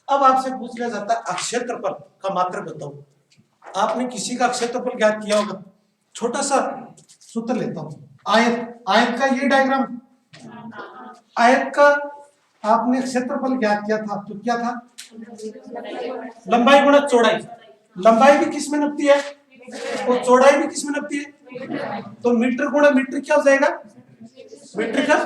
अब आपसे पूछ लिया जाता है क्षेत्रफल का मात्रक बताओ। आपने किसी का क्षेत्रफल ज्ञात किया होगा। छोटा सा सूत्र लेता हूं, आयत, आयत का ये डायग्राम, आयत का आपने क्षेत्रफल ज्ञात किया था तो क्या था, लंबाई गुणा चौड़ाई। लंबाई भी किस में नपती है और चौड़ाई भी किस में नपती है, तो मीटर गुणा मीटर क्या हो जाएगा, मीटर का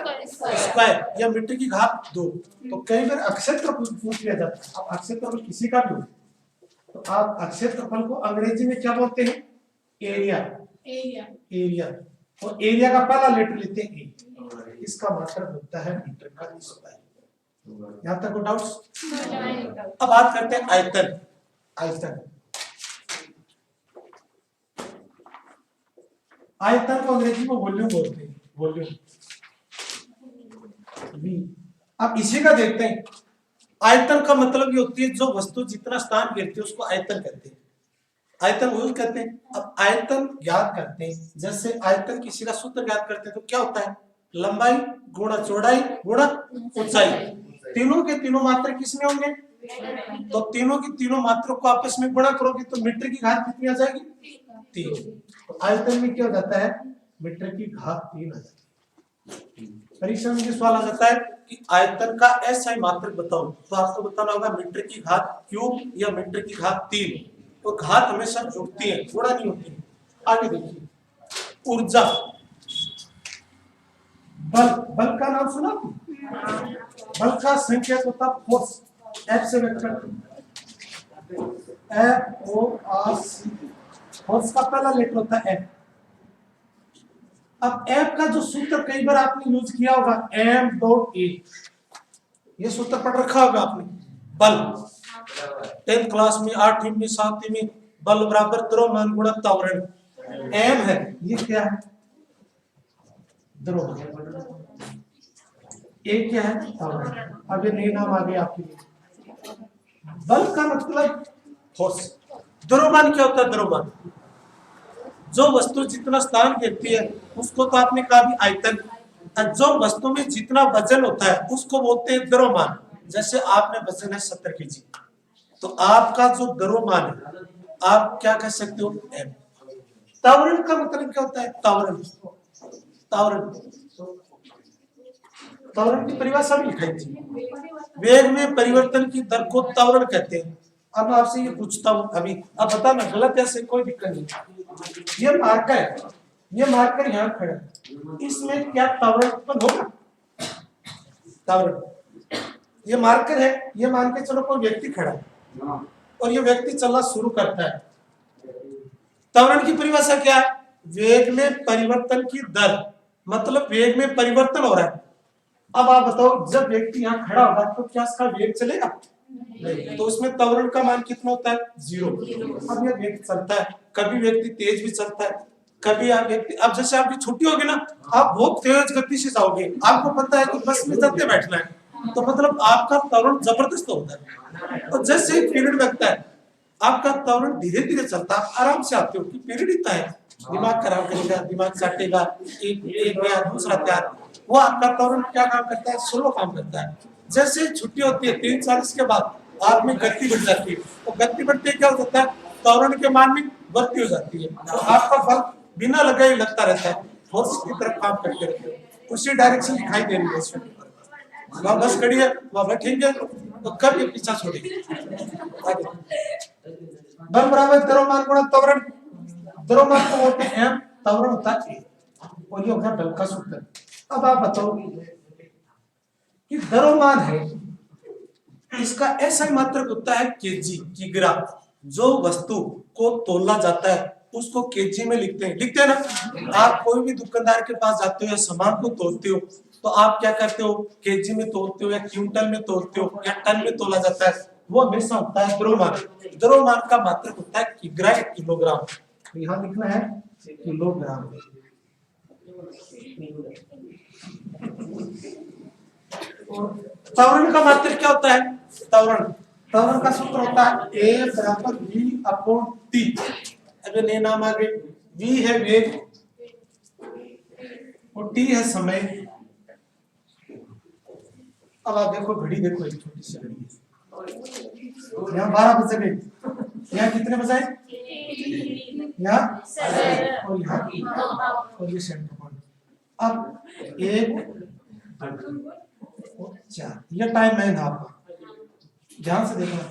स्क्वायर या मीटर की घात 2। तो कई बार अक्षेत्रफल पूछ लिया जाता है। अब अक्षेत्रफल किसी का भी हो तो आप अक्षेत्रफल को अंग्रेजी में क्या बोलते हैं, एरिया, एरिया। और एरिया का पहला लेटर लेते हैं ए, इसका मतलब होता है मीटर का स्क्वायर। यहां तक कोई डाउट्स। अब बात करते हैं आयतन। आयतन, आयतन को अंग्रेजी में वॉल्यूम बोलते हैं, वॉल्यूम वी। अब इसी का देखते हैं। आयतन का मतलब ये होती है जो वस्तु जितना स्थान घेरती है उसको आयतन कहते हैं, आयतन यूज करते हैं। अब आयतन ज्ञात करते हैं, जैसे आयतन किसी का सूत्र ज्ञात करते हैं तो क्या होता है, लंबाई गुणा चौड़ाई गुणा ऊंचाई। तीनों के तीनों मात्रा किसमें होंगे, तो तीनों की तीनों मात्रा को आपस में गुणा करोगे तो मीटर की घात कितनी आ जाएगी, 3। तो आयतन में क्या हो जाता है, मीटर की घात 3 आ जाती है। परीक्षा में सवाल आ जाता है कि आयतन का एसआई मात्रक बताओ, तो आपको बताना होगा मीटर की घात क्यूब या मीटर की घात 3। तो घात हमेशा जुड़ती है, गुणा नहीं होती। आगे देखिए, ऊर्जा, बल, बल का नाम सुना, बल का संकेत होता फोर्स, एफ से व्यक्त करते हैं, F O R C. Force का पहला लेटर होता है एफ। अब एफ का जो सूत्र कई बार आपने यूज किया होगा, एम डॉट ए, ये सूत्र पढ़ रखा होगा आपने। बल 10th क्लास में, 8वीं में, 7वीं में, बल बराबर द्रव्यमान गुणा त्वरण। एम है, ये क्या है, द्रव्यमान, ए क्या है, त्वरण। अब ये नए नाम आ गए आपके लिए। बल का मतलब फोर्स, द्रव्यमान क्या होता है, द्रव्यमान जो वस्तु जितना स्थान घेरती है उसको तो आपने कहा भी आयतन, और जो वस्तु में जितना वजन होता है उसको बोलते हैं द्रव्यमान। जैसे आपने वजन है 70 केजी, तो आपका जो द्रव्यमान है आप क्या कह सकते हो, एम। त्वरण का मतलब क्या होता है, त्वरण, त्वरण, त्वरण की परिभाषा भी लिखाई थी, वेग में परिवर्तन की दर को त्वरण कहते हैं। अब आपसे ये पूछता हूं अभी, अब बताना गलत है, से कोई दिक्कत नहीं। ये मार्कर है, ये मार्कर यहाँ खड़ा है, इसमें क्या त्वरण उत्पन्न होगा, त्वरण। ये मार्कर है, ये मान के चलो कोई व्यक्ति खड़ा है और ये व्यक्ति चलना शुरू करता है। त्वरण की परिभाषा क्या है, वेग में परिवर्तन की दर, मतलब वेग में परिवर्तन हो रहा है। अब आप बताओ, जब व्यक्ति यहाँ खड़ा होगा तो क्या इसका वेग चलेगा, नहीं, तो उसमें त्वरण का मान कितना होता है, 0। अब यह व्यक्ति चलता है, कभी व्यक्ति तेज भी चलता है, कभी आप व्यक्ति, अब जैसे आपकी छुट्टी होगी ना, आप बहुत तेज गति से जाओगे, आपको पता है कि बस में चलते बैठना है, तो मतलब आपका त्वरण जबरदस्त होता है। और जैसे एक पीरियड लगता है आपका त्वरण धीरे धीरे चलता है, आराम से आते हो कि पीरियड इतना है, दिमाग खराब करेगा, दिमाग चाटेगा, एक गया दूसरा तैयार, वो आपका त्वरण क्या काम करता है, स्लो काम करता है। जैसे छुट्टी होती है 3 साल के बाद आप में गति बढ़ जाती है, तो गति बढ़ते क्या हो जाता है, त्वरण के मान में वृद्धि हो जाती है, तो आपका बल बिना लगाए लगता रहता है, फोर्स की तरफ काम करते रहते हैं। उसी डायरेक्शन दिखाई दे रही है इसमें, वहां बस खड़ी है, वहां बैठेंगे तो कब ये पीछा छोड़ेगी। बल बराबर द्रव्यमान गुणा त्वरण, द्रव्यमान को बोलते हैं एम, त्वरण होता है ए, और ये होगा बल का सूत्र। अब आप बताओ कि द्रव्यमान है, इसका ऐसा मात्रक होता है केजी, किग्रा। जो वस्तु को तोला जाता है उसको केजी में लिखते हैं, लिखते हैं ना। आप कोई भी दुकानदार के पास जाते हो या सामान को तोलते हो तो आप क्या करते हो, केजी में तोलते हो या क्विंटल में तोलते हो या टन में तोला जाता है, वो हमेशा होता है द्रव्यमान। द्रव्यमान का मात्रक होता है किग्रा या किलोग्राम, यहाँ लिखना है किलोग्राम। त्वरण का मात्रक क्या होता है, त्वरण, त्वरण का सूत्र होता है A बराबर V अपॉन T। अब नए नाम आ गए, V है वेग और T है समय। अब आप देखो घड़ी, देखो एक छोटी सी घड़ी है, यहाँ 12 बज गए, यहाँ कितने बजाए, यहाँ और यहाँ और ये सेंटर पॉइंट। अब 1 2 4 ये टाइम है ना आपका, ध्यान से देखना।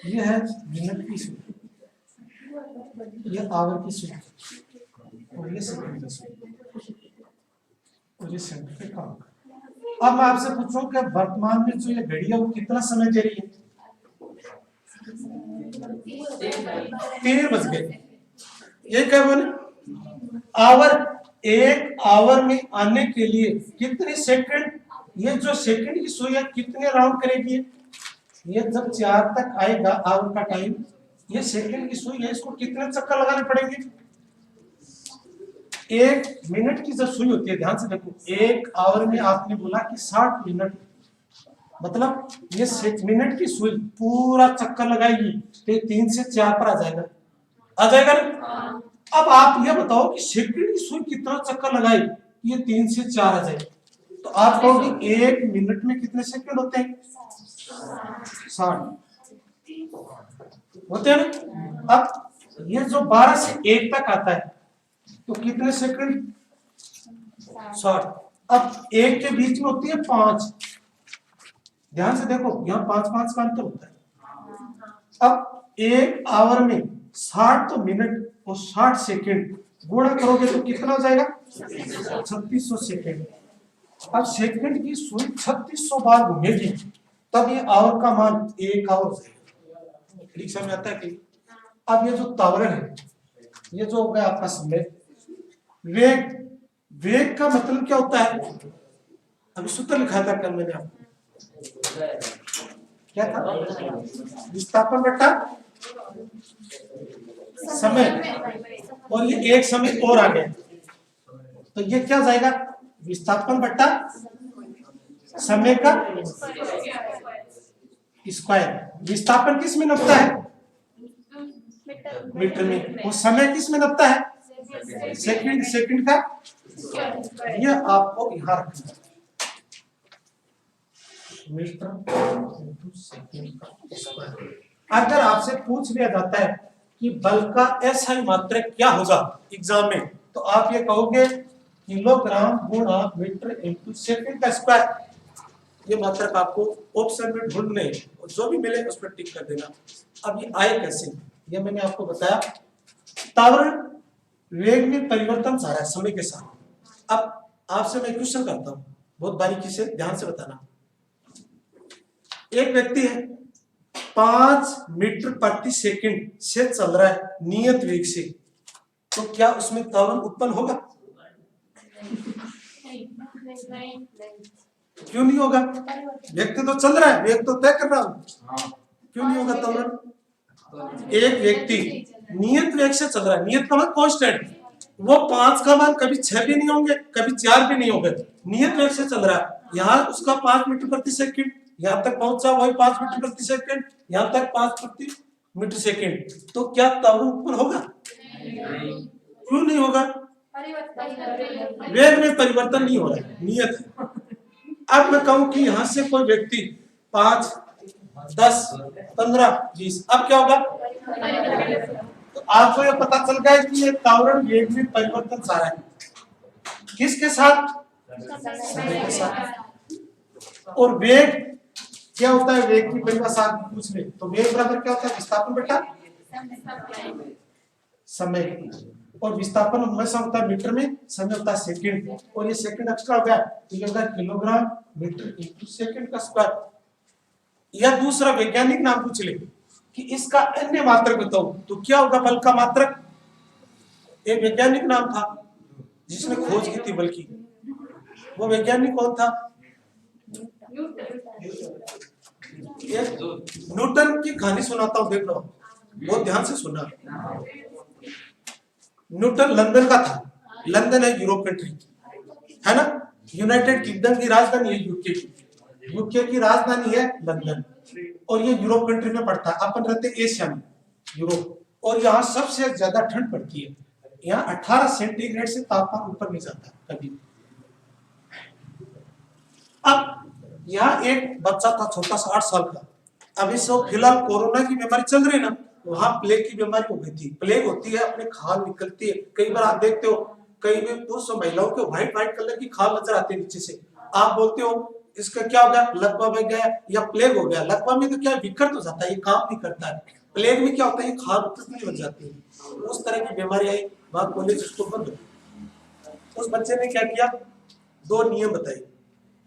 ये है मिनट की सुई, ये आवर की सुई और ये सेकंड की सुई और ये सेंटर पे काम। अब मैं आपसे पूछूं कि वर्तमान में जो ये घड़ी है वो कितना समय दे रही है? 3 बज गए। ये क्या बोले आवर, 1 आवर में आने के लिए कितने सेकंड, ये जो सेकंड की सुई है कितने राउंड करेगी? ये जब 4 तक आएगा आवर का टाइम, ये सेकंड की सुई है, इसको कितने चक्कर लगाने पड़ेंगे? 1 मिनट की जो सुई होती है, ध्यान से देखो, 1 आवर में आपने बोला कि 60 मिनट, मतलब ये 6 मिनट की सुई पूरा चक्कर लगाएगी तो 3 से 4 पर आ जाएगा ना? अब आप ये बताओ कि सेकंड की सुई कितना चक्कर लगाएगी, ये 3 से 4 आ जाएगी, तो आप कहोगे 1 मिनट में कितने सेकंड होते हैं? 60 होते हैं ना? अब ये जो 12 से 1 तक आता है तो कितने सेकंड? 60। अब 1 के बीच में होती है 5, ध्यान से देखो यहाँ 5 का अंतर होता है। अब 1 आवर में 60 तो मिनट और 60 सेकंड गुणा करोगे तो कितना हो जाएगा? 3600 सेकंड। अब सेकंड की सुई 3600 बार घूमेगी तब ये आवर का मान 1 आवर जाएगा। ठीक समझ आता है कि? अब ये जो त्वरण है, ये जो हो गया आपका समय, वेग, वेग का मतलब क्या होता है? अभी सूत्र लिखा था कल मैंने आपको, क्या था? विस्थापन बटा समय, और ये एक समय और आ गया तो ये क्या जाएगा? विस्थापन बटा समय का स्क्वायर। विस्थापन किस में नपता है? मीटर में। और समय किस में नपता है? सेकंड, सेकंड का। यह आपको यहां रखना, मीटर सेकंड का स्क्वायर। अगर आपसे पूछ लिया जाता है कि बल का एसआई मात्रक क्या होगा एग्जाम में, तो आप ये कहोगे किलोग्राम गुणा मीटर इंटू सेकंड का स्क्वायर। ये मात्रक आपको ऑप्शन में ढूंढने और जो भी मिले उस पर टिक कर देना। अब ये आए कैसे, ये मैंने आपको बताया। त्वरण वेग में परिवर्तन आ रहा है समय के साथ। अब आपसे मैं क्वेश्चन करता हूं, बहुत बारीकी से ध्यान से बताना। एक व्यक्ति है 5 मीटर प्रति सेकंड से चल रहा है नियत वेग से, तो क्या उसमें त्वरण उत्पन्न होगा? क्यों नहीं होगा? व्यक्ति तो चल रहा है, वेग तो तय कर रहा हूं, क्यों नहीं होगा त्वरण? एक व्यक्ति नियत वेग से चल रहा है, नियत का मतलब कांस्टेंट, वो 5 का मान कभी 6 भी नहीं होंगे, कभी 4 भी नहीं होंगे, नियत वेग से चल रहा है। यहाँ उसका 5 मीटर प्रति सेकंड, यहाँ तक पहुंचा वही 5 मीटर प्रति सेकंड, यहाँ तक 5 प्रति मीटर सेकंड, तो क्या त्वरण उत्पन्न होगा? क्यों नहीं होगा? वेग में परिवर्तन नहीं हो रहा है, नियत है। अब मैं कहूं कि यहां से कोई व्यक्ति 5, 10, 15, 20, अब क्या होगा? तो आपको ये पता चल गया कि ये त्वरण वेग में परिवर्तन आ रहा है, किसके साथ? समय के साथ। और वेग क्या होता है? वेग की परिभाषा पूछ ले तो वेग बराबर क्या होता है? विस्थापन बटा समय। और विस्थापन हमेशा होता है मीटर में, समय होता है सेकंड, और ये सेकंड एक्स्ट्रा हो गया तो ये होगा किलोग्राम मीटर इंटू सेकंड का स्क्वायर। या दूसरा वैज्ञानिक नाम पूछ ले कि इसका अन्य मात्रक बताओ, तो क्या होगा बल का मात्रक? एक वैज्ञानिक नाम था जिसने खोज की थी बल की, वो वैज्ञानिक कौन था? न्यूटन की कहानी सुनाता हूं, देख लो, बहुत ध्यान से सुनना। न्यूटन लंदन का था, लंदन है यूरोप कंट्री, है ना? यूनाइटेड किंगडम की राजधानी है यूके की, यूके की राजधानी है लंदन, और ये यूरोप कंट्री में पड़ता है। अपन रहते एशिया में, यूरोप, और यहाँ सबसे ज्यादा ठंड पड़ती है। यहाँ 18 सेंटीग्रेड से तापमान ऊपर नहीं जाता कभी। यहाँ एक बच्चा था छोटा सा 8 साल का, अभी सब फिलहाल कोरोना की बीमारी चल रही है ना, वहां प्लेग की बीमारी हो गई थी। प्लेग होती है, अपने खाल निकलती है, कई बार आप देखते हो कई भी पुरुष और महिलाओं के व्हाइट व्हाइट कलर की खाल नजर आती है नीचे से, आप बोलते हो इसका क्या हो गया, लकवा बन गया या प्लेग हो गया। लकवा में तो क्या विकृत हो जाता है, ये काम नहीं करता है। प्लेग में क्या होता है, ये खाल उतरने लग जाती है, उस तरह की बीमारी आई, वहां कॉलेज उसको बंद हो गया। उस बच्चे ने क्या किया, 2 नियम बताए।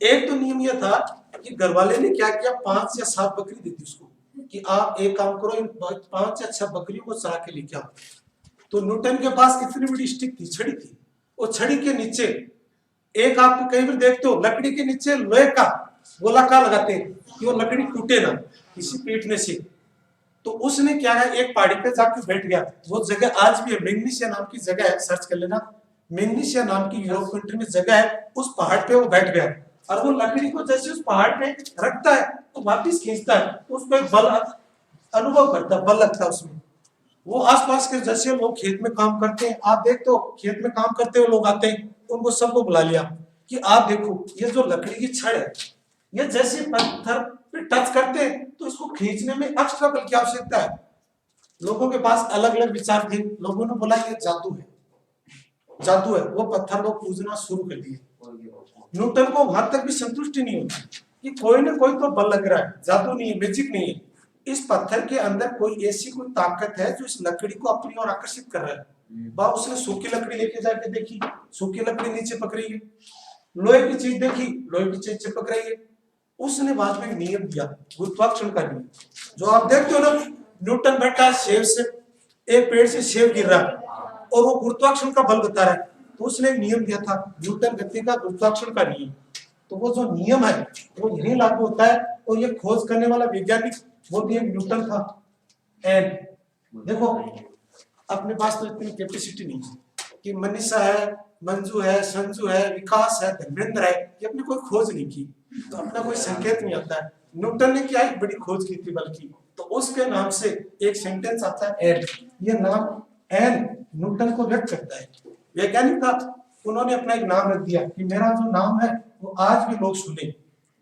एक तो नियम यह था कि घर वाले ने क्या किया, 5 या 7 बकरी दी थी उसको कि आप एक काम करो, इन 5 या 6 बकरियों को चरा के लेके आओ। तो न्यूटन के पास इतनी बड़ी स्टिक थी, छड़ी थी, वो छड़ी के नीचे एक, आप कई बार देखते हो लकड़ी के नीचे लोहे का गोलाकार लगाते हैं कि वो लकड़ी टूटे ना किसी पीटने से। तो उसने क्या है, एक पहाड़ी पे जाके बैठ गया। वो जगह आज भी है, मैग्नीशिया नाम की जगह है, सर्च कर लेना, मैग्नीशिया नाम की यूरोप कंट्री में जगह है। उस पहाड़ पे वो बैठ गया और वो लकड़ी को जैसे उस पहाड़ पे रखता है तो वापिस खींचता है, तो उसको एक बल अनुभव करता है, बल लगता है उसमें। वो आसपास के जैसे लोग खेत में काम करते हैं, आप देखते हो खेत में काम करते हुए लोग आते हैं, उनको सबको बुला लिया कि आप देखो ये जो लकड़ी की छड़ है, ये जैसे पत्थर पे टच करते हैं तो इसको खींचने में एक्स्ट्रा बल की आवश्यकता है। लोगों के पास अलग अलग विचार थे, लोगों ने बोला ये जादू है, जादू है। वो पत्थर को पूजना शुरू कर दिए। न्यूटन को वहां तक भी संतुष्टि नहीं होती कि कोई ना कोई तो बल लग रहा है, जादू नहीं है, मैजिक नहीं है, इस पत्थर के अंदर कोई ऐसी कोई ताकत है जो इस लकड़ी को अपनी ओर आकर्षित कर रहा है। बा उसने सूखी लकड़ी लेके जाके देखी, सूखी लकड़ी नीचे चिपक रही है, लोहे की चीज देखी, लोहे की चीज चिपक रही है। उसने बाद में नियम दिया, गुरुत्वाकर्षण का नियम, जो आप देखते हो ना, न्यूटन बैठा है सेब से, एक पेड़ से सेब गिर रहा है और वो गुरुत्वाकर्षण का बल बता रहा है, तो उसने नियम दिया था न्यूटन गति का गुरुत्वाकर्षण का नियम। तो वो जो नियम है वो यही लागू होता है, और ये खोज करने वाला वैज्ञानिक वो भी एक न्यूटन था। एंड देखो अपने पास तो इतनी कैपेसिटी नहीं है कि मनीषा है, मंजू है, संजू है, विकास है, धर्मेंद्र है, ये अपनी कोई खोज नहीं की, तो अपना कोई संकेत नहीं आता है। न्यूटन ने क्या एक बड़ी खोज की थी, बल्कि तो उसके नाम से एक सेंटेंस आता है एन। ये नाम एन न्यूटन को व्यक्त करता है। वैज्ञानिक था, उन्होंने अपना एक नाम रख दिया कि मेरा जो नाम है वो आज भी लोग सुने।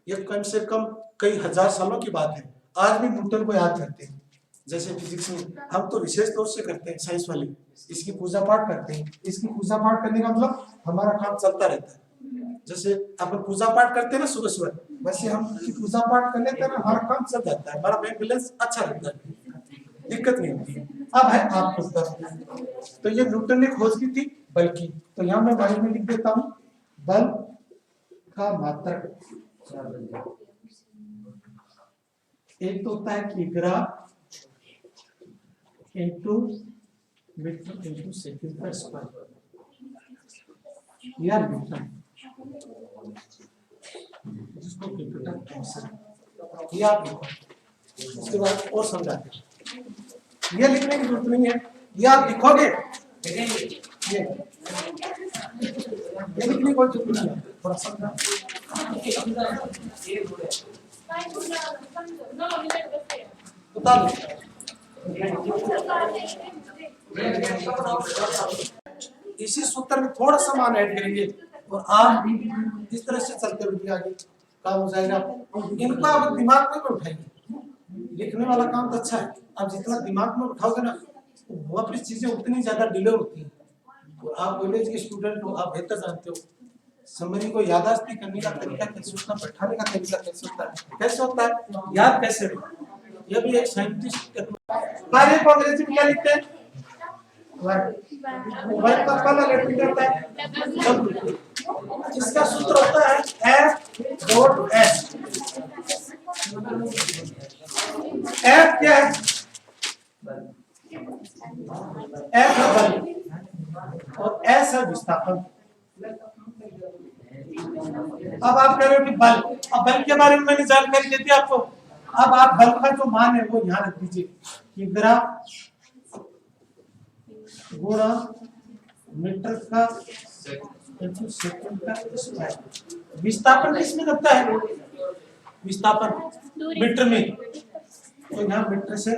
ये कम से कम कई हजार सालों की बात है, आज भी न्यूटन को याद करते हैं। जैसे फिजिक्स में हम तो विशेष तौर से करते हैं, साइंस वाले इसकी पूजा पाठ करते हैं। इसकी पूजा पाठ करने का मतलब हमारा काम चलता रहता है। जैसे अपन पूजा पाठ करते हैं ना सुबह सुबह, वैसे हम पूजा पाठ कर लेते हैं ना, हमारा काम चल जाता है, हमारा बैंक बैलेंस अच्छा रहता है, दिक्कत नहीं होती। अब है आपको उत्तर। तो ये न्यूटन ने खोज की थी बल की। तो यहाँ मैं बारे में लिख देता हूँ, बल का मात्रक एक तो होता है किग्रा इंटू मीटर इंटू सेकंड पर स्क्वायर या न्यूटन, जिसको कैपिटल कैंसर ये आप लिखो। उसके बाद और समझाते हैं, ये लिखने की जरूरत नहीं है, ये आप लिखोगे, ये लिखने की कोई जरूरत नहीं है, थोड़ा समझा बता दो। इसी सूत्र में थोड़ा सा मान ऐड करेंगे और आप इस तरह से चलते हुए आगे काम हो जाएगा। इनका आप दिमाग में उठाएंगे, लिखने वाला काम तो अच्छा है, आप जितना दिमाग में उठाओगे ना वो अपनी चीजें उतनी ज्यादा डिले होती हैं। और आप कॉलेज के स्टूडेंट हो, आप बेहतर जानते हो समरी को याददाश्त करने का तरीका कैसे होता है, बैठाने का तरीका कैसे होता है, याद कैसे हो, यह भी एक साइंटिस्ट कार्य को अंग्रेजी में क्या लिखते हैं, वर्क का पहला लेटर करता है, जिसका सूत्र होता है F.S। F क्या है, F है बल और S है विस्थापन। अब आप कह रहे हो कि बल, अब बल के बारे में मैंने जानकारी देती आपको। अब आप बल का जो मान है वो यहाँ रख दीजिए कि ग्राम गुणा मीटर का सेकंड का स्क्वायर। विस्थापन किसमें लगता है, विस्थापन मीटर में, तो यहाँ मीटर से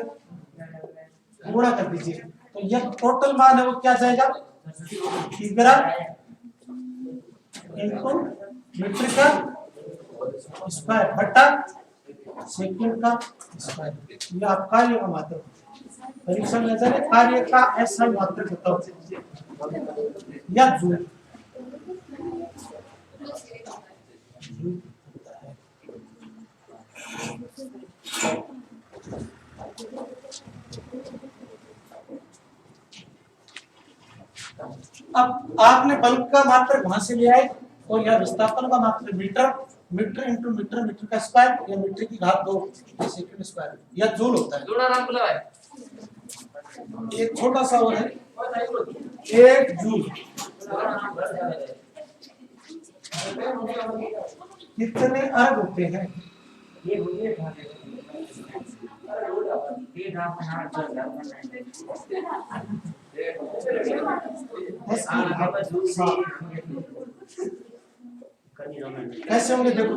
गुणा कर दीजिए, तो यह टोटल मान है वो क्या जाएगा, इनटू मीटर का स्क्वायर बटा सेकंड का स्क्वायर। ये आपका ये मात्रक परीक्षा में जाने कार्य का ऐसा मात्रक बताओ या जूल। अब आपने बल्क का मात्रक वहां से लिया है और यह विस्थापन का मात्रक metre, metre into metre, metre का स्क्वायर या मीटर की घात 2 सेकंड स्क्वायर या जूल होता है। एक छोटा सा और है 1 जूल कितने अर्ग होते हैं? कैसे होंगे देखो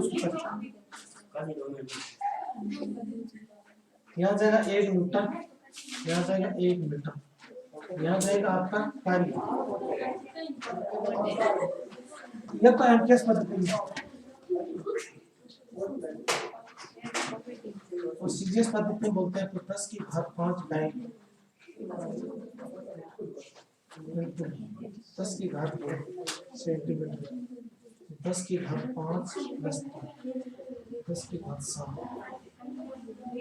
यहाँ जाएगा 1 न्यूटन, यहाँ जाएगा 1 मीटर, यहाँ जाएगा आपका कार्य। यह तो एमकेएस पद्धति में और सीजीएस पद्धति में बोलते हैं तो 10 की घात 5 डाइन 10 की घात 2 सेंटीमीटर, 10 की घात 5 10 की घात 7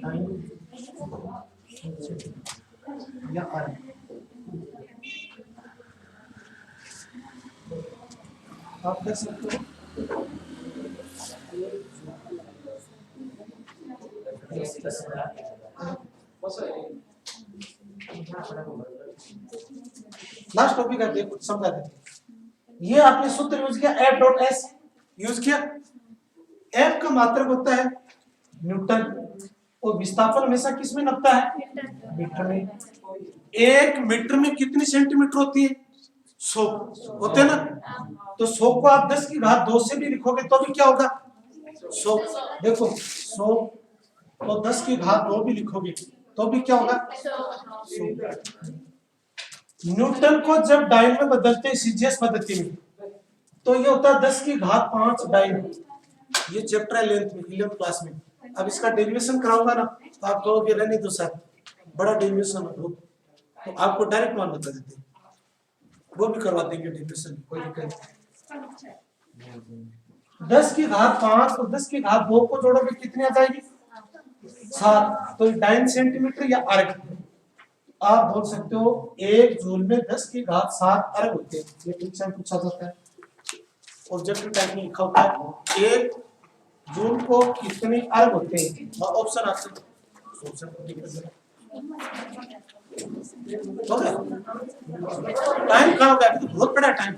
डाइन या आर। आप कह सकते हो लास्ट टॉपिक है देखो समझा देते। ये आपने सूत्र यूज किया F.S यूज किया। F का मात्रक होता है न्यूटन और विस्थापन हमेशा किस में नपता है? मीटर में। 1 मीटर में कितनी सेंटीमीटर होती है? 100 होते हैं ना। तो 100 को आप 10 की घात 2 से भी लिखोगे तो भी क्या होगा? 100। देखो 100 तो 10 की घात 2 भी लिखोगे तो भी क्या होगा? 100। न्यूटन को जब डाइन में बदलते हैं सीजीएस पद्धति में तो ये होता है 10 की घात 5 डाइन। ये चैप्टर है 11th में 11th क्लास में। अब इसका डेरिवेशन कराऊंगा ना तो आप कहोगे रहने दो सर बड़ा डेरिवेशन है तो आपको डायरेक्ट मान बता देते हैं, वो भी करवा देंगे डेरिवेशन, कोई दिक्कत नहीं। 10 की घात 5 और 10 की घात 2 को जोड़ोगे कितनी आ जाएगी? 7। तो डाइन सेंटीमीटर या अर्ग आप बोल सकते हो 1 जूल में 10 की घात 7 अर्ग होते हैं। ये परीक्षा में पूछा जाता है और जब टाइप में लिखा होता है 1 जूल को कितने अर्ग होते हैं ऑप्शन आपसे टाइम कहाँ हो गया? बहुत बड़ा टाइम